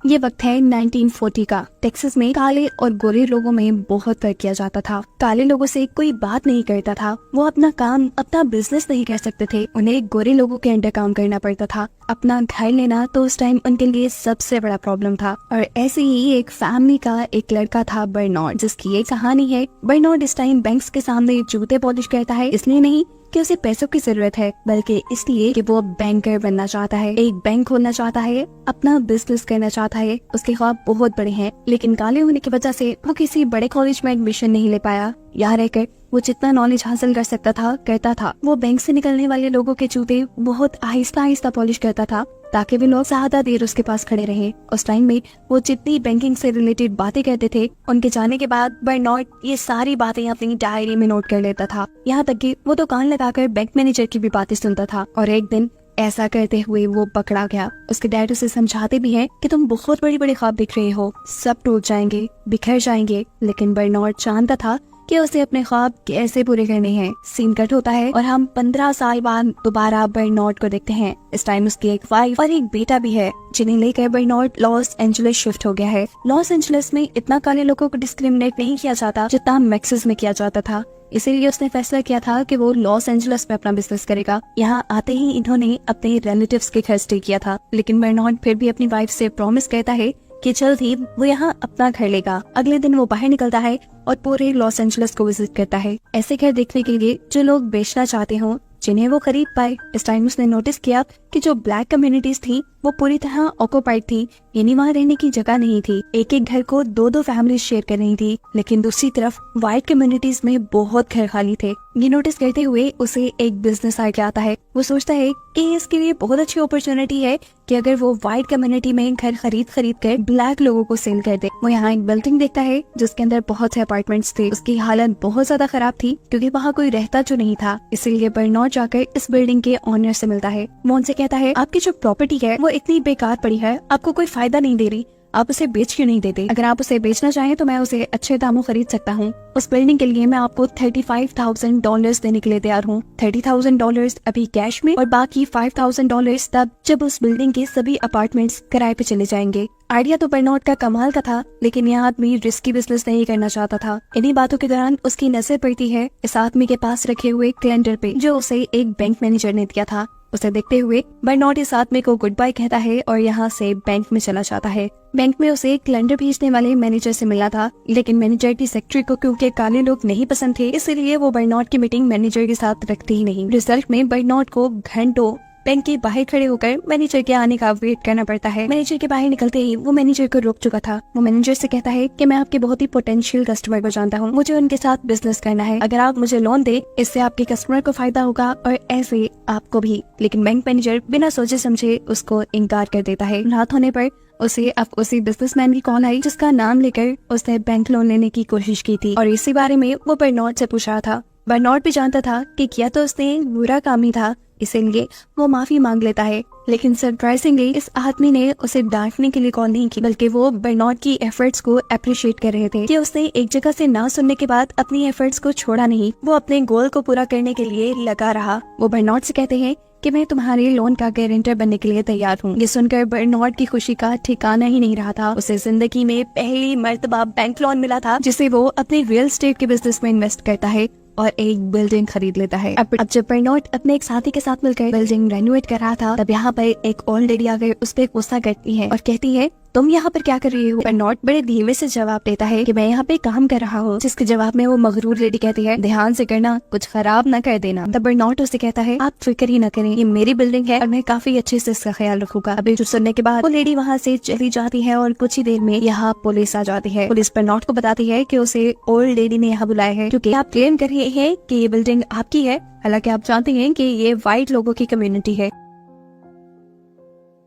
ये वक्त है 1940 का। टेक्सास में काले और गोरे लोगों में बहुत फर्क किया जाता था। काले लोगों से कोई बात नहीं करता था, वो अपना काम, अपना बिजनेस नहीं कर सकते थे, उन्हें गोरे लोगों के अंडर काम करना पड़ता था। अपना घर लेना तो उस टाइम उनके लिए सबसे बड़ा प्रॉब्लम था। और ऐसे ही एक फैमिली का एक लड़का था बर्नार्ड, जिसकी ये कहानी है। बर्नार्ड इस टाइम बैंक्स के सामने जूते पॉलिश करता है, इसलिए नहीं कि उसे पैसों की जरूरत है, बल्कि इसलिए कि वो बैंकर बनना चाहता है, एक बैंक खोलना चाहता है, अपना बिजनेस करना चाहता है। उसके ख्वाब बहुत बड़े हैं, लेकिन काले होने की वजह से वो किसी बड़े कॉलेज में एडमिशन नहीं ले पाया। यहाँ रहकर वो जितना नॉलेज हासिल कर सकता था करता था। वो बैंक से निकलने वाले लोगों के जूते बहुत आहिस्ता आहिस्ता पॉलिश करता था, ताकि वे लोग ज्यादा देर उसके पास खड़े रहे। उस टाइम में वो जितनी बैंकिंग से रिलेटेड बातें करते थे, उनके जाने के बाद बर्नार्ड ये सारी बातें अपनी डायरी में नोट कर लेता था। यहाँ तक कि वो तो कान लगाकर बैंक मैनेजर की भी बातें सुनता था। और एक दिन ऐसा करते हुए वो पकड़ा गया। उसके डैड उसे समझाते भी हैं कि तुम बहुत बड़ी बड़ी ख्वाब देख रहे हो, सब टूट जाएंगे, बिखर जाएंगे। लेकिन बर्नार्ड जानता था कि उसे अपने ख्वाब कैसे पूरे करने हैं। सीन कट होता है और हम 15 साल बाद दोबारा बर्नार्ड को देखते हैं। इस टाइम उसकी एक वाइफ और एक बेटा भी है, जिन्हें लेकर बर्नार्ड लॉस एंजलिस शिफ्ट हो गया है। लॉस एंजलिस में इतना काले लोगों को डिस्क्रिमिनेट नहीं किया जाता जितना मैक्सिस में किया जाता था, इसीलिए उसने फैसला किया था कि वो लॉस एंजलिस में अपना बिजनेस करेगा। यहाँ आते ही इन्होंने अपने रिलेटिव्स के घर स्टे किया था, लेकिन बर्नार्ड फिर भी अपनी वाइफ से प्रॉमिस करता है कि जल्द ही वो यहाँ अपना घर लेगा। अगले दिन वो बाहर निकलता है और पूरे लॉस एंजलिस को विजिट करता है, ऐसे घर देखने के लिए जो लोग बेचना चाहते हो, जिन्हें वो खरीद पाए। इस टाइम उसने नोटिस किया कि जो ब्लैक कम्युनिटीज थी वो पूरी तरह ऑक्युपाइड थी, यानी वहाँ रहने की जगह नहीं थी। एक एक घर को दो दो फैमिली शेयर कर रही थी, लेकिन दूसरी तरफ व्हाइट कम्युनिटीज में बहुत घर खाली थे। ये नोटिस करते हुए उसे एक बिजनेस आइडिया आता है। वो सोचता है कि इसके लिए बहुत अच्छी अपॉर्चुनिटी है कि अगर वो व्हाइट कम्युनिटी में घर खरीद कर ब्लैक लोगों को सेल कर दे। वो यहाँ एक बिल्डिंग देखता है जिसके अंदर बहुत से अपार्टमेंट्स थे। उसकी हालत बहुत ज्यादा खराब थी क्योंकि वहाँ कोई रहता जो नहीं था, इसीलिए बर्नार्ड जाकर इस बिल्डिंग के ओनर से मिलता है। वो उनसे कहता है, आपकी जो प्रॉपर्टी है वो इतनी बेकार पड़ी है, आपको कोई फायदा नहीं दे रही, आप उसे बेच क्यों नहीं देते? अगर आप उसे बेचना चाहें तो मैं उसे अच्छे दामों खरीद सकता हूँ। उस बिल्डिंग के लिए मैं आपको $35,000 देने के लिए तैयार हूँ। $30,000 अभी कैश में और बाकी $5,000 तब जब उस बिल्डिंग के सभी अपार्टमेंट्स किराए पे चले जाएंगे। आइडिया तो बर्नार्ड का कमाल का था, लेकिन यह आदमी रिस्की बिजनेस नहीं करना चाहता था। इन्हीं बातों के दौरान उसकी नजर पड़ती है इस आदमी के पास रखे हुए कैलेंडर पे, जो उसे एक बैंक मैनेजर ने दिया था। उसे देखते हुए बर्नार्ड इस आदमी को गुड बाय कहता है और यहाँ से बैंक में चला जाता है। बैंक में उसे कैलेंडर भेजने वाले मैनेजर से मिला था, लेकिन मैनेजर की सेक्रेटरी को क्योंकि काले लोग नहीं पसंद थे, इसलिए वो बर्नार्ड की मीटिंग मैनेजर के साथ रखती ही नहीं। रिजल्ट में बर्नार्ड को घंटों बैंक के बाहर खड़े होकर मैनेजर के आने का वेट करना पड़ता है। मैनेजर के बाहर निकलते ही वो मैनेजर को रोक चुका था। वो मैनेजर से कहता है कि मैं आपके बहुत ही पोटेंशियल कस्टमर को जानता हूँ, मुझे उनके साथ बिजनेस करना है। अगर आप मुझे लोन दे, इससे आपके कस्टमर को फायदा होगा और ऐसे आपको भी। लेकिन बैंक मैनेजर बिना सोचे समझे उसको इनकार कर देता है। रात होने पर उसे अब उसी बिजनेसमैन की कॉल आई जिसका नाम लेकर उसने बैंक लोन लेने की कोशिश की थी और इसी बारे में वो बर्नार्ड से पूछ रहा था। बर्नार्ड भी जानता था कि किया तो उसने बुरा काम ही था, इसीलिए वो माफी मांग लेता है। लेकिन सरप्राइजिंगली इस आदमी ने उसे डांटने के लिए कॉल नहीं की, बल्कि वो बर्नार्ड की एफर्ट्स को अप्रिशिएट कर रहे थे कि उसने एक जगह से ना सुनने के बाद अपनी एफर्ट्स को छोड़ा नहीं, वो अपने गोल को पूरा करने के लिए लगा रहा। वो बर्नार्ड से कहते हैं कि मैं तुम्हारे लोन का गारंटर बनने के लिए तैयार हूँ। ये सुनकर बर्नार्ड की खुशी का ठिकाना ही नहीं रहा था। उसे जिंदगी में पहली मर्तबा बैंक लोन मिला था, जिसे वो अपने रियल एस्टेट के बिजनेस में इन्वेस्ट करता है और एक बिल्डिंग खरीद लेता है। अब जब बर्नार्ड अपने एक साथी के साथ मिलकर बिल्डिंग रेनोवेट कर रहा था, तब यहाँ पर एक ओल्ड लेडी आकर उस पर गुस्सा करती है और कहती है, तुम यहाँ पर क्या कर रही हो? बर्नार्ड बड़े धीमे से जवाब देता है कि मैं यहाँ पे काम कर रहा हूँ, जिसके जवाब में वो मगरूर लेडी कहती है, ध्यान से करना, कुछ खराब न कर देना। तब बर्नार्ड उसे कहता है, आप फिक्र ही न करें, ये मेरी बिल्डिंग है और मैं काफी अच्छे से इसका ख्याल रखूंगा। अभी जो सुनने के बाद वो लेडी वहाँ से चली जाती है और कुछ ही देर में यहाँ पुलिस आ जाती है। पुलिस बर्नार्ड को बताती है कि उसे ओल्ड लेडी ने यहाँ बुलाया है क्योंकि आप क्लेम कर रहे हैं कि ये बिल्डिंग आपकी है, हालांकि आप जानते हैं कि ये व्हाइट लोगों की कम्युनिटी है।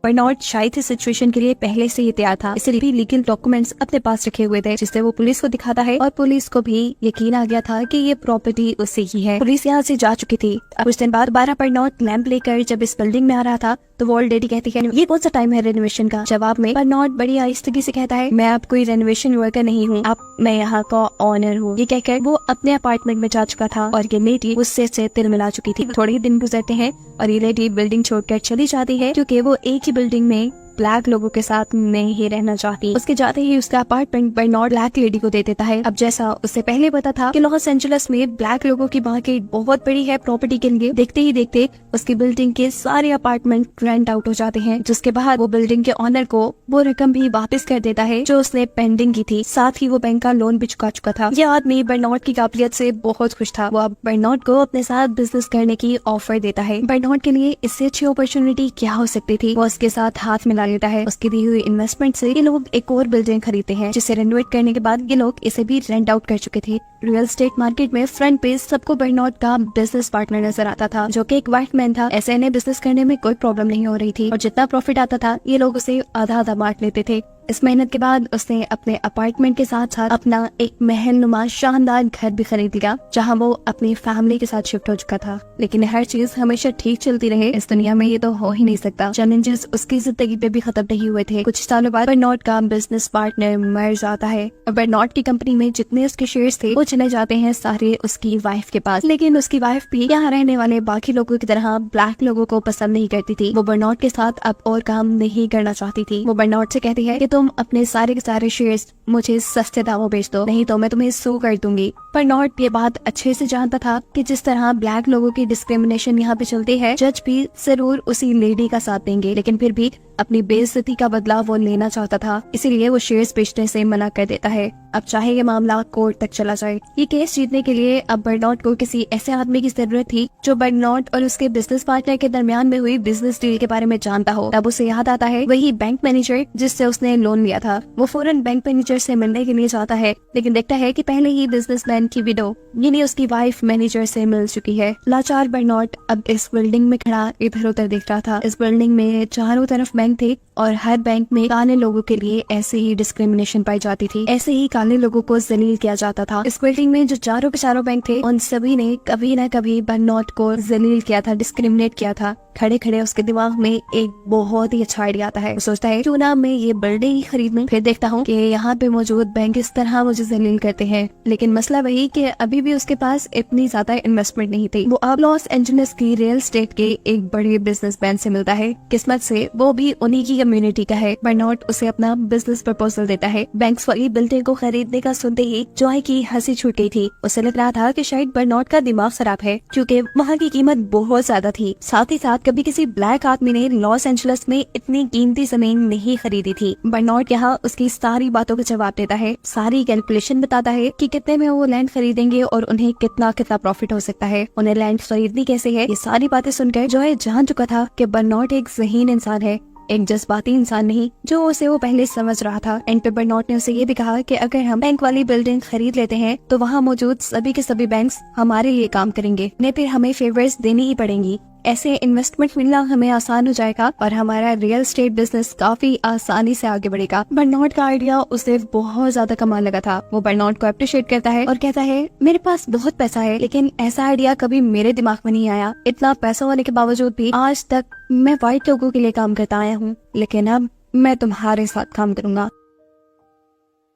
बर्नार्ड शायद इस सिचुएशन के लिए पहले से ही तैयार था, इसलिए भी लीगल डॉक्यूमेंट्स अपने पास रखे हुए थे, जिससे वो पुलिस को दिखाता है और पुलिस को भी यकीन आ गया था कि ये प्रॉपर्टी उससे ही है। पुलिस यहाँ से जा चुकी थी। कुछ दिन बाद 12 बर्नार्ड लैंप लेकर जब इस बिल्डिंग में आ रहा था तो वो ओल्ड लेडी कहती है, ये कौन सा टाइम है रेनोवेशन का? जवाब में बर्नार्ड बड़ी आहिस्तगी से कहता है, मैं अब कोई रेनोवेशन वर्कर नहीं हूँ, अब मैं यहाँ का ऑनर हूँ। ये कहकर वो अपने अपार्टमेंट में जा चुका था और ये लेडी उससे तिल मिला चुकी थी। थोड़े दिन गुजरते हैं और ये लेडी बिल्डिंग छोड़कर चली जाती है क्योंकि वो एक ही बिल्डिंग में ब्लैक लोगों के साथ नहीं रहना चाहती। उसके जाते ही उसका अपार्टमेंट बर्नार्ड ब्लैक लेडी को दे देता है। अब जैसा उससे पहले पता था कि लॉस एंजलिस में ब्लैक लोगों की मार्केट बहुत बड़ी है प्रॉपर्टी के लिए, देखते ही देखते उसकी बिल्डिंग के सारे अपार्टमेंट रेंट आउट हो जाते हैं, जिसके बाद वो बिल्डिंग के ऑनर को वो रकम भी वापस कर देता है जो उसने पेंडिंग की थी। साथ ही वो बैंक का लोन भी चुका चुका था। ये आदमी बर्नार्ड की काबिलियत से बहुत खुश था। वो अब बर्नार्ड को अपने साथ बिजनेस करने की ऑफर देता है। बर्नार्ड के लिए इससे अच्छी अपॉर्चुनिटी क्या हो सकती थी। वो उसके साथ हाथ मिला लेता है। उसकी दी हुई इन्वेस्टमेंट से ये लोग एक और बिल्डिंग खरीदते हैं, जिसे रेनोवेट करने के बाद ये लोग इसे भी रेंट आउट कर चुके थे। रियल एस्टेट मार्केट में फ्रंट पेज सबको बर्नार्ड का बिजनेस पार्टनर नजर आता था, जो कि एक व्हाइट मैन था। ऐसे इन्हें बिजनेस करने में कोई प्रॉब्लम नहीं हो रही थी और जितना प्रॉफिट आता था ये लोग उसे आधा आधा बांट लेते थे। इस मेहनत के बाद उसने अपने अपार्टमेंट के साथ साथ अपना एक महल नुमा शानदार घर भी खरीद लिया, जहां वो अपनी फैमिली के साथ शिफ्ट हो चुका था। लेकिन हर चीज हमेशा ठीक चलती रहे इस दुनिया में ये तो हो ही नहीं सकता। चैलेंजेस उसकी जिंदगी पे भी खत्म नहीं हुए थे। कुछ सालों बाद बर्नार्ड का बिजनेस पार्टनर मर जाता है और बर्नार्ड की कंपनी में जितने उसके शेयर्स थे वो चले जाते हैं सारे उसकी वाइफ के पास। लेकिन उसकी वाइफ भी यहाँ रहने वाले बाकी लोगों की तरह ब्लैक लोगों को पसंद नहीं करती थी। वो बर्नार्ड के साथ अब और काम नहीं करना चाहती थी। वो बर्नार्ड से कहती है कि तुम अपने सारे के सारे शेयर्स मुझे सस्ते दामों बेच दो, नहीं तो मैं तुम्हें सू कर दूंगी। बर्नार्ड ये बात अच्छे से जानता था कि जिस तरह ब्लैक लोगों की डिस्क्रिमिनेशन यहाँ पे चलती है, जज भी जरूर उसी लेडी का साथ देंगे। लेकिन फिर भी अपनी बेइज्जती का बदला वो लेना चाहता था, इसीलिए वो शेयर्स बेचने से मना कर देता है। अब चाहे ये मामला कोर्ट तक चला जाए। ये केस जीतने के लिए अब बर्नार्ड को किसी ऐसे आदमी की जरूरत थी जो बर्नार्ड और उसके बिजनेस पार्टनर के दरमियान में हुई बिजनेस डील के बारे में जानता हो। तब उसे याद आता है वही बैंक मैनेजर जिससे उसने लोन लिया था। वो फौरन बैंक मैनेजर से मिलने के लिए जाता है, लेकिन देखता है कि पहले ही बिजनेसमैन की विडो यानी उसकी वाइफ मैनेजर से मिल चुकी है। लाचार बर्नार्ड अब इस बिल्डिंग में खड़ा इधर उधर देख रहा था। इस बिल्डिंग में चारों तरफ बैंक थे और हर बैंक में काले लोगों के लिए ऐसे ही डिस्क्रिमिनेशन पाई जाती थी, ऐसे ही काले लोगों को जलील किया जाता था। इस बिल्डिंग में जो चारों के चारों बैंक थे उन सभी ने कभी न कभी बर्नार्ड को जलील किया था, डिस्क्रिमिनेट किया था। खड़े खड़े उसके दिमाग में एक बहुत ही अच्छा आइडिया आता है। वो सोचता है क्यों ना मैं ये बिल्डिंग ही खरीद लूं। फिर देखता हूँ कि यहाँ पे मौजूद बैंक इस तरह मुझे जलील करते हैं। लेकिन मसला वही कि अभी भी उसके पास इतनी ज्यादा इन्वेस्टमेंट नहीं थी। वो अब लॉस एंजलिस की रियल एस्टेट के एक बड़े बिजनेसमैन से मिलता है। किस्मत से वो भी उन्हीं की कम्युनिटी का है। बर्नार्ड उसे अपना बिजनेस प्रपोजल देता है। बैंक्स वाली बिल्डिंग को खरीदने का सुनते ही जॉय की हंसी छूट गई थी। उसे लग रहा था कि शायद बर्नार्ड का दिमाग खराब है, क्योंकि वहाँ की कीमत बहुत ज्यादा थी। साथ ही साथ कभी किसी ब्लैक आदमी ने लॉस एंजलिस में इतनी कीमती जमीन नहीं खरीदी थी। बर्नार्ड यहाँ उसकी सारी बातों का जवाब देता है, सारी कैलकुलेशन बताता है कि कितने में वो लैंड खरीदेंगे और उन्हें कितना कितना प्रॉफिट हो सकता है, उन्हें लैंड खरीदनी कैसे है। ये सारी बातें सुनकर जॉय जान चुका था कि बर्नार्ड एक ज़हीन इंसान है, एक जज्बाती इंसान नहीं, जो उसे वो पहले समझ रहा था। एंड पे बर्नार्ड ने उसे ये भी कहा कि अगर हम बैंक वाली बिल्डिंग खरीद लेते हैं तो वहाँ मौजूद सभी के सभी बैंक्स हमारे लिए काम करेंगे, नहीं फिर हमें फेवर्स देनी ही पड़ेंगी। ऐसे इन्वेस्टमेंट मिलना हमें आसान हो जाएगा और हमारा रियल एस्टेट बिजनेस काफी आसानी से आगे बढ़ेगा। बर्नार्ड का आइडिया उसे बहुत ज्यादा कमाल लगा था। वो बर्नार्ड को अप्रिशिएट करता है और कहता है मेरे पास बहुत पैसा है, लेकिन ऐसा आइडिया कभी मेरे दिमाग में नहीं आया। इतना पैसा होने के बावजूद भी आज तक मैं व्हाइट लोगों के लिए काम करता आया हूँ, लेकिन अब मैं तुम्हारे साथ काम करूंगा।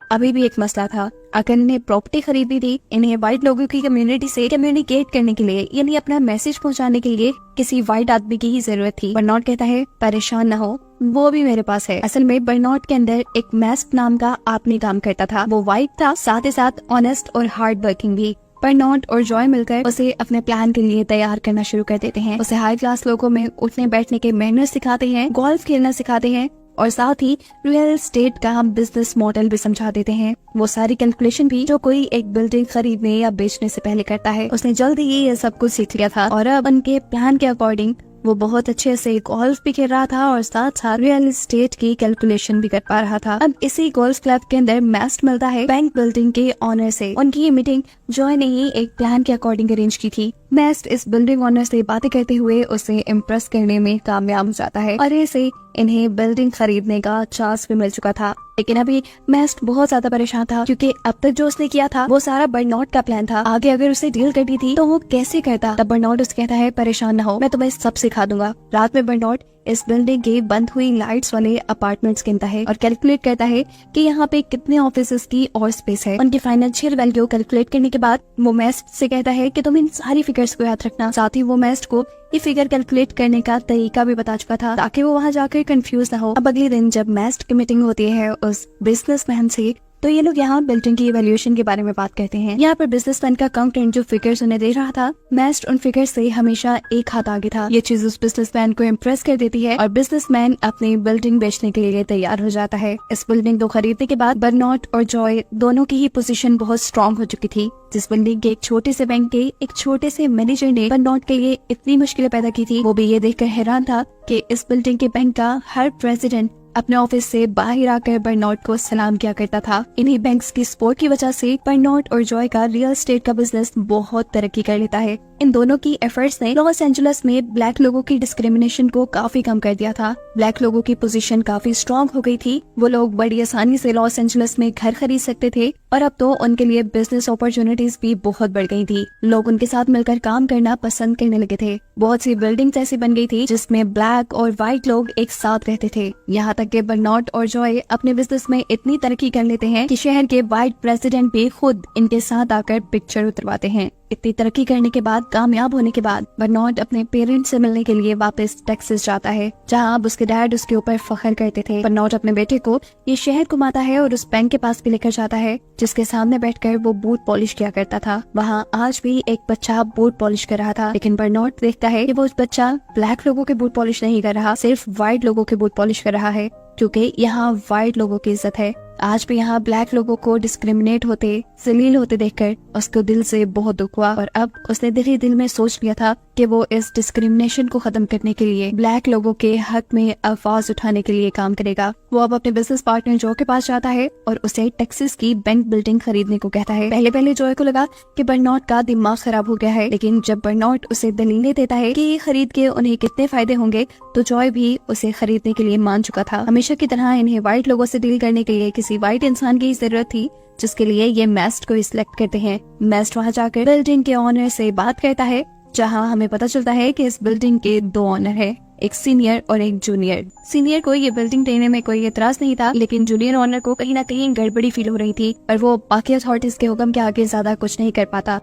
अभी भी एक मसला था, अगर इन्हें प्रॉपर्टी खरीदी थी, इन्हें व्हाइट लोगों की कम्युनिटी से कम्युनिकेट करने के लिए यानी अपना मैसेज पहुंचाने के लिए किसी व्हाइट आदमी की ही जरूरत थी। बर्नार्ड कहता है परेशान न हो, वो भी मेरे पास है। असल में बर्नार्ड के अंदर एक मैस्क नाम का आदमी काम करता था। वो व्हाइट था, साथ ही साथ ऑनेस्ट और हार्ड वर्किंग भी। बर्नार्ड और जॉय मिलकर उसे अपने प्लान के लिए तैयार करना शुरू कर देते हैं। उसे हाई क्लास लोगों में उठने बैठने के मैनर्स सिखाते हैं, गोल्फ खेलना सिखाते हैं और साथ ही रियल एस्टेट का बिजनेस मॉडल भी समझा देते हैं। वो सारी कैलकुलेशन भी जो कोई एक बिल्डिंग खरीदने या बेचने से पहले करता है। उसने जल्द ही ये सब कुछ सीख लिया था और अब उनके प्लान के अकॉर्डिंग वो बहुत अच्छे से गोल्फ भी खेल रहा था और साथ साथ रियल एस्टेट की कैलकुलेशन भी कर पा रहा था। अब इसी गोल्फ क्लब के अंदर मैस्ट मिलता है बैंक बिल्डिंग के ऑनर से। उनकी ये मीटिंग जॉय ने ही एक प्लान के अकॉर्डिंग अरेंज की थी। मैस्ट इस बिल्डिंग ऑनर से बातें करते हुए उसे इम्प्रेस करने में कामयाब हो जाता है और ऐसे इन्हें बिल्डिंग खरीदने का चांस भी मिल चुका था। लेकिन अभी मैस्ट बहुत ज्यादा परेशान था, क्योंकि अब तक जो उसने किया था वो सारा बर्नार्ड का प्लान था। आगे अगर उसे डील करनी थी तो वो कैसे करता। तब बर्नार्ड उसे कहता है परेशान न हो, मैं तुम्हें सब सिखा दूंगा। रात में बर्नार्ड इस बिल्डिंग के बंद हुई लाइट्स वाले अपार्टमेंट्स गिनता है और कैलकुलेट करता है कि यहाँ पे कितने ऑफिसेस की और स्पेस है। उनकी फाइनेंशियल वैल्यू कैलकुलेट करने के बाद वो मेस्ट से कहता है कि तुम इन सारी फिगर्स को याद रखना। साथ ही वो मेस्ट को ये फिगर कैलकुलेट करने का तरीका भी बता चुका था ताकि वो वहाँ जाकर कंफ्यूज ना हो। अब अगले दिन जब मेस्ट की मीटिंग होती है उस बिजनेसमैन से, तो ये लोग यहाँ बिल्डिंग की इवैल्यूएशन के बारे में बात करते हैं। यहाँ पर बिजनेसमैन का अकाउंटेंट जो फिगर्स उन्हें दे रहा था, मेस्ट उन फिगर्स से हमेशा एक हाथ आगे था। ये चीज उस बिजनेसमैन को इम्प्रेस कर देती है और बिजनेसमैन अपनी बिल्डिंग बेचने के लिए तैयार हो जाता है। इस बिल्डिंग को खरीदने के बाद बर्नार्ड और जॉय दोनों की ही पोजीशन बहुत स्ट्रांग हो चुकी थी। जिस बिल्डिंग के एक छोटे से बैंक के एक छोटे से मैनेजर ने बर्नार्ड के लिए इतनी मुश्किलें पैदा की थी, वो भी ये देखकर हैरान था कि इस बिल्डिंग के बैंक का हर प्रेसिडेंट अपने ऑफिस से बाहर आकर बर्नार्ड को सलाम किया करता था। इन्हीं बैंक्स की सपोर्ट की वजह से बर्नार्ड और जॉय का रियल एस्टेट का बिजनेस बहुत तरक्की कर लेता है। इन दोनों की एफर्ट्स ने लॉस एंजलिस में ब्लैक लोगों की डिस्क्रिमिनेशन को काफी कम कर दिया था। ब्लैक लोगों की पोजीशन काफी स्ट्रांग हो गई थी। वो लोग बड़ी आसानी से लॉस एंजलिस में घर खरीद सकते थे और अब तो उनके लिए बिजनेस अपॉर्चुनिटीज भी बहुत बढ़ गई थी। लोग उनके साथ मिलकर काम करना पसंद करने लगे थे। बहुत सी बिल्डिंग्स ऐसी बन गई थी जिसमें ब्लैक और व्हाइट लोग एक साथ रहते थे। यहाँ तक कि बर्नार्ड और जॉय अपने बिजनेस में इतनी तरक्की कर लेते हैं कि शहर के व्हाइट प्रेसिडेंट भी खुद इनके साथ आकर पिक्चर उतरवाते हैं। इतनी तरक्की करने के बाद, कामयाब होने के बाद, बर्नार्ड अपने पेरेंट्स से मिलने के लिए वापस टेक्सास जाता है, जहाँ अब उसके डैड उसके ऊपर फख्र करते थे। बर्नार्ड अपने बेटे को ये शहर घुमाता है और उस बैंक के पास भी लेकर जाता है जिसके सामने बैठकर वो बूट पॉलिश किया करता था। वहाँ आज भी एक बच्चा बूट पॉलिश कर रहा था, लेकिन बर्नार्ड देखता है कि वो उस बच्चा ब्लैक लोगों के बूट पॉलिश नहीं कर रहा, सिर्फ व्हाइट लोगों के बूट पॉलिश कर रहा है, क्योंकि यहाँ व्हाइट लोगों की इज्जत है। आज भी यहाँ ब्लैक लोगों को डिस्क्रिमिनेट होते, जलील होते देखकर उसको दिल से बहुत दुख हुआ और अब उसने दिल ही दिल में सोच लिया था कि वो इस डिस्क्रिमिनेशन को खत्म करने के लिए, ब्लैक लोगों के हक में आवाज उठाने के लिए काम करेगा। वो अब अपने बिजनेस पार्टनर जॉय के पास जाता है और उसे टेक्सास की बैंक बिल्डिंग खरीदने को कहता है। पहले जॉय को लगा कि बर्नार्ड का दिमाग खराब हो गया है, लेकिन जब बर्नार्ड उसे दलीलें देता है कि ये खरीद के उन्हें कितने फायदे होंगे, तो जॉय भी उसे खरीदने के लिए मान चुका था। हमेशा की तरह इन्हें व्हाइट लोगों से डील करने के लिए किसी व्हाइट इंसान की जरूरत थी, जिसके लिए ये मेस्ट को सिलेक्ट करते हैं। मेस्ट वहाँ जाकर बिल्डिंग के ऑनर से बात करता है, जहाँ हमें पता चलता है कि इस बिल्डिंग के 2 ऑनर हैं, एक सीनियर और एक जूनियर। सीनियर को ये बिल्डिंग देने में कोई एतराज नहीं था, लेकिन जूनियर ऑनर को कहीं ना कहीं गड़बड़ी फील हो रही थी और वो बाकी अथॉरिटीज के हुक्म के आगे ज्यादा कुछ नहीं कर पाता।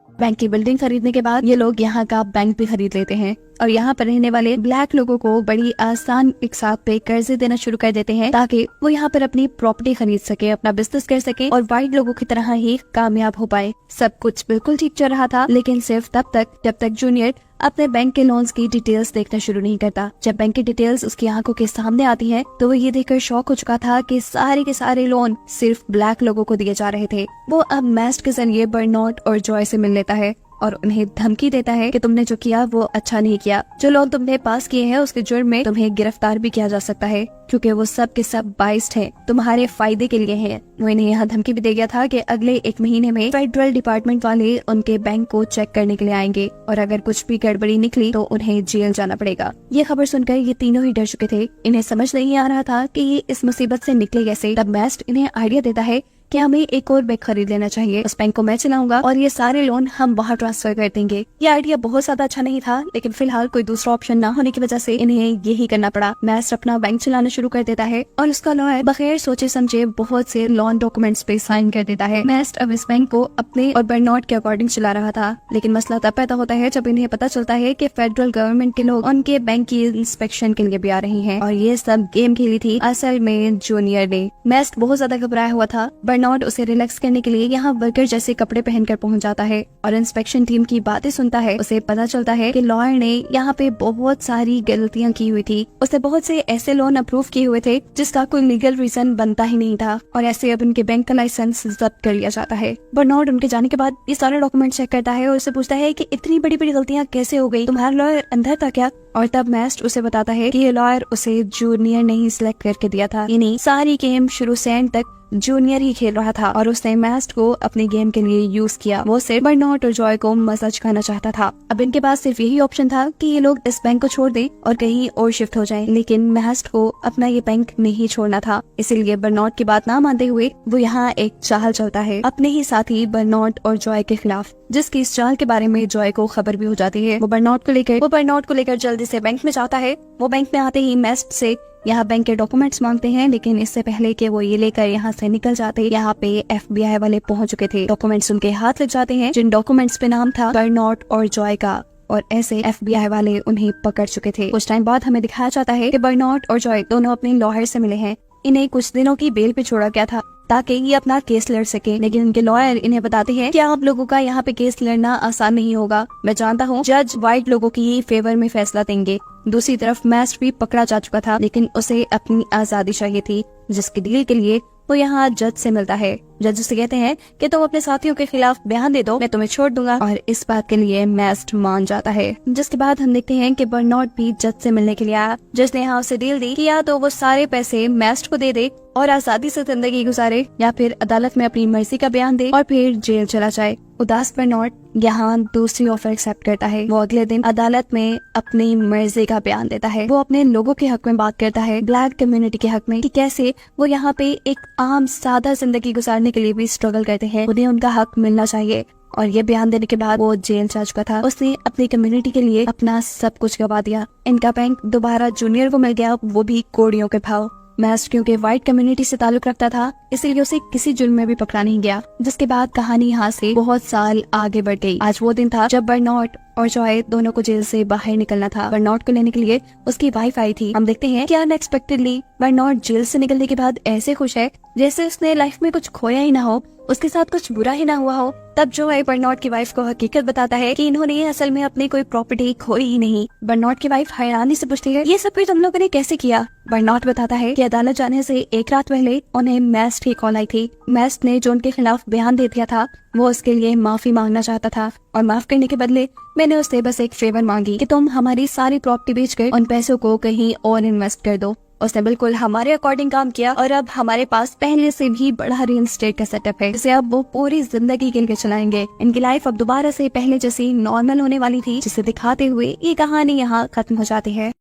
बैंक की बिल्डिंग खरीदने के बाद ये लोग यहाँ का बैंक भी खरीद लेते हैं और यहाँ पर रहने वाले ब्लैक लोगों को बड़ी आसान एक साथ पे कर्जे देना शुरू कर देते हैं ताकि वो यहाँ पर अपनी प्रॉपर्टी खरीद सके, अपना बिजनेस कर सके और व्हाइट लोगों की तरह ही कामयाब हो पाए। सब कुछ बिल्कुल ठीक चल रहा था, लेकिन सिर्फ तब तक जब तक जूनियर अपने बैंक के लोन्स की डिटेल्स देखना शुरू नहीं करता। जब बैंक की डिटेल्स उसकी आंखों के सामने आती है तो वो ये देखकर शॉक हो चुका था कि सारे के सारे लोन सिर्फ ब्लैक लोगों को दिए जा रहे थे। वो अब मेस्ट के जरिए बर्नार्ड और जॉय से मिल लेता है और उन्हें धमकी देता है कि तुमने जो किया वो अच्छा नहीं किया। जो लोन तुमने पास किए हैं उसके जुर्म में तुम्हें गिरफ्तार भी किया जा सकता है, क्योंकि वो सब के सब बाइस्ड हैं, तुम्हारे फायदे के लिए हैं। वो इन्हें यहाँ धमकी भी दे गया था कि अगले 1 महीने में फेडरल डिपार्टमेंट वाले उनके बैंक को चेक करने के लिए आएंगे और अगर कुछ भी गड़बड़ी निकली तो उन्हें जेल जाना पड़ेगा। ये खबर सुनकर ये तीनों ही डर चुके थे। इन्हें समझ नहीं आ रहा था कि ये इस मुसीबत से निकले कैसे। तब मेस्ट इन्हें आइडिया देता है कि हमें एक और बैंक खरीद लेना चाहिए, उस बैंक को मैं चलाऊंगा और ये सारे लोन हम बाहर ट्रांसफर कर देंगे। ये आइडिया बहुत ज्यादा अच्छा नहीं था, लेकिन फिलहाल कोई दूसरा ऑप्शन न होने की वजह से इन्हें यही करना पड़ा। मेस्ट अपना बैंक चलाना शुरू कर देता है और उसका लॉयर बगैर सोचे समझे बहुत से लोन डॉक्यूमेंट्स पे साइन कर देता है। मेस्ट अब इस बैंक को अपने और बर्नार्ड के अकॉर्डिंग चला रहा था, लेकिन मसला तब पैदा होता है जब इन्हें पता चलता है कि फेडरल गवर्नमेंट के लोग उनके बैंक की इंस्पेक्शन के लिए भी आ रहे हैं और ये सब गेम खेली थी असल में जूनियर ने। मेस्ट बहुत ज्यादा घबराया हुआ था। बर्नार्ड उसे रिलैक्स करने के लिए यहाँ वर्कर जैसे कपड़े पहनकर पहुंच जाता है और इंस्पेक्शन टीम की बातें सुनता है। उसे पता चलता है कि लॉयर ने यहाँ पे बहुत सारी गलतियाँ की हुई थी। उसने बहुत से ऐसे लोन अप्रूव किए हुए थे जिसका कोई लीगल रीजन बनता ही नहीं था और ऐसे अब उनके बैंक का लाइसेंस जब्त कर लिया जाता है। बर्नार्ड उनके जाने के बाद ये सारे डॉक्यूमेंट चेक करता है और उससे पूछता है कि इतनी बड़ी बड़ी गलतियाँ कैसे हो गई, तुम्हारा लॉयर अंदर था क्या? और तब मेस्ट उसे बताता है कि ये लॉयर उसे जूनियर ने ही सिलेक्ट करके दिया था, यानी सारी गेम शुरू से एंड तक जूनियर ही खेल रहा था और उसने मैस्ट को अपने गेम के लिए यूज किया। वो सिर्फ बर्नार्ड और जॉय को मसाज करना चाहता था। अब इनके पास सिर्फ यही ऑप्शन था कि ये लोग इस बैंक को छोड़ दें और कहीं और शिफ्ट हो जाएं। लेकिन मैस्ट को अपना ये बैंक नहीं छोड़ना था, इसीलिए बर्नार्ड की बात ना मानते हुए वो यहाँ एक चाल चलता है अपने ही साथी बर्नार्ड और जॉय के खिलाफ, जिसकी इस चाल के बारे में जॉय को खबर भी हो जाती है। वो बर्नार्ड को लेकर जल्दी से बैंक में जाता है। वो बैंक में आते ही मैस्ट से यहाँ बैंक के डॉक्यूमेंट्स मांगते हैं, लेकिन इससे पहले कि वो ये लेकर यहाँ से निकल जाते, यहाँ पे FBI वाले पहुँच चुके थे। डॉक्यूमेंट्स उनके हाथ लग जाते हैं, जिन डॉक्यूमेंट्स पे नाम था बर्नार्ड और जॉय का, और ऐसे FBI वाले उन्हें पकड़ चुके थे। कुछ टाइम बाद हमें दिखाया जाता है कि बर्नार्ड और जॉय दोनों अपने लॉयर से मिले हैं। इन्हें कुछ दिनों की बेल पे छोड़ा गया था ताकि ये अपना केस लड़ सके, लेकिन इनके लॉयर इन्हें बताते हैं कि आप लोगों का यहाँ पे केस लड़ना आसान नहीं होगा। मैं जानता हूँ जज व्हाइट लोगों की फेवर में फैसला देंगे। दूसरी तरफ मैस्ट भी पकड़ा जा चुका था, लेकिन उसे अपनी आजादी चाहिए थी, जिसकी डील के लिए वो यहाँ जज से मिलता है। जज उसे कहते हैं कि तुम अपने साथियों के खिलाफ बयान दे दो, मैं तुम्हें छोड़ दूंगा, और इस बात के लिए मैस्ट मान जाता है। जिसके बाद हम देखते हैं कि बर्नार्ड भी जज से मिलने के लिए आया, जज ने यहाँ उसे डील दी कि या तो वो सारे पैसे मैस्ट को दे दे और आजादी से जिंदगी गुजारे, या फिर अदालत में अपनी मर्जी का बयान दे और फिर जेल चला जाए। उदास बर्नार्ड यहाँ दूसरी ऑफर एक्सेप्ट करता है। वो अगले दिन अदालत में अपनी मर्जी का बयान देता है। वो अपने लोगों के हक में बात करता है, ब्लैक कम्युनिटी के हक में, कि कैसे वो यहाँ पे एक आम सादा जिंदगी गुजारने के लिए भी स्ट्रगल करते हैं, उन्हें उनका हक मिलना चाहिए। और ये बयान देने के बाद वो जेल जा चुका था। उसने अपनी कम्युनिटी के लिए अपना सब कुछ गवा दिया। इनका बैंक दोबारा जूनियर को मिल गया, वो भी कोड़ियों के भाव। मैस्ट क्योंकि व्हाइट कम्युनिटी से ताल्लुक रखता था, इसीलिए उसे किसी जुर्म में भी पकड़ा नहीं गया। जिसके बाद कहानी यहाँ से बहुत साल आगे बढ़ गई। आज वो दिन था जब बर्नार्ड और जॉय दोनों को जेल से बाहर निकलना था। बर्नार्ड को लेने के लिए उसकी वाइफ आई थी। हम देखते हैं कि अनएक्सपेक्टेडली बर्नार्ड जेल से निकलने के बाद ऐसे खुश है जैसे उसने लाइफ में कुछ खोया ही ना हो, उसके साथ कुछ बुरा ही ना हुआ हो। तब जॉय बर्नार्ड की वाइफ को हकीकत बताता है कि इन्होंने असल में अपनी कोई प्रॉपर्टी खोई ही नहीं। बर्नार्ड की वाइफ हैरानी से पूछती है, ये सब कुछ तुम लोगों ने कैसे किया? बर्नार्ड बताता है कि अदालत जाने से एक रात पहले उन्हें मैस्ट की कॉल आई थी। मैस्ट ने जो उनके खिलाफ बयान दे दिया था, वो उसके लिए माफी मांगना चाहता था, और माफ करने के बदले मैंने उससे बस एक फेवर मांगी कि तुम हमारी सारी प्रॉपर्टी बेचकर उन पैसों को कहीं और इन्वेस्ट कर दो। उसने बिल्कुल हमारे अकॉर्डिंग काम किया, और अब हमारे पास पहले से भी बड़ा रियल एस्टेट का सेटअप है, जिसे अब वो पूरी जिंदगी के लिए चलाएंगे। इनकी लाइफ अब दोबारा से पहले जैसी नॉर्मल होने वाली थी, जिसे दिखाते हुए ये कहानी यहाँ खत्म हो जाती है।